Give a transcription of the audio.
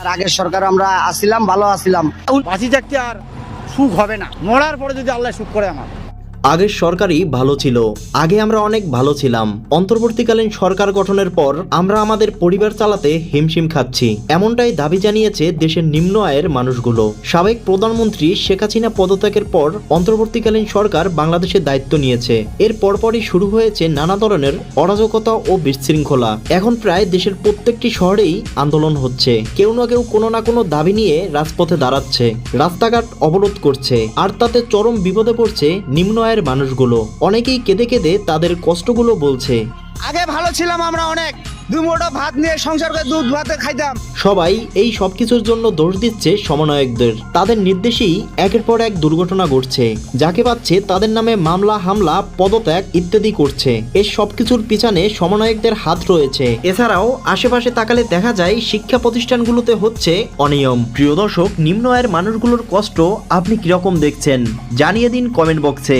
আর আগের সরকার আমরা আসিলাম, ভালো আসিলাম। বাঁচি থাকতে আর সুখ হবে না, মরার পরে যদি আল্লাহ সুখ করে আমার। আগের সরকারই ভালো ছিল, আগে আমরা অনেক ভালো ছিলাম। অন্তর্বর্তীকালীন সরকার গঠনের পর আমরা আমাদের পরিবার চালাতে হিমশিম খাচ্ছি, এমনটাই দাবি জানিয়েছে দেশের নিম্ন আয়ের মানুষগুলো। সাবেক প্রধানমন্ত্রী শেখ হাসিনা পদত্যাগের পর অন্তর্বর্তীকালীন সরকার বাংলাদেশের দায়িত্ব নিয়েছে। এর পরপরই শুরু হয়েছে নানা ধরনের অরাজকতা ও বিশৃঙ্খলা। এখন প্রায় দেশের প্রত্যেকটি শহরেই আন্দোলন হচ্ছে, কেউ না কেউ কোনো না কোনো দাবি নিয়ে রাজপথে দাঁড়াচ্ছে, রাস্তাঘাট অবরোধ করছে, আর তাতে চরম বিপদে পড়ছে নিম্ন আয়ের মানুষগুলো। অনেকেই কেঁদে কেঁদে তাদের কষ্টগুলো বলছে। আগে ভালো ছিলাম আমরা, অনেক দুই মুঠো ভাত নিয়ে সংসার করে দুধ ভাতে খাইতাম। সবাই এই সবকিছুর জন্য দোষ দিচ্ছে সমন্বয়কদের। তাদের নির্দেশেই একের পর এক দুর্ঘটনা ঘটছে, যাকে পাচ্ছে তাদের নামে মামলা, হামলা, পদত্যাগ ইত্যাদি করছে। এই সবকিছুর পিছনে সমন্বয়কদের হাত রয়েছে। এছাড়াও আশেপাশে তাকালে দেখা যায় শিক্ষা প্রতিষ্ঠানগুলোতে হচ্ছে অনিয়ম। প্রিয় দর্শক, নিম্ন আয়ের মানুষগুলোর কষ্ট আপনি কিরকম দেখছেন জানিয়ে দিন কমেন্ট বক্সে।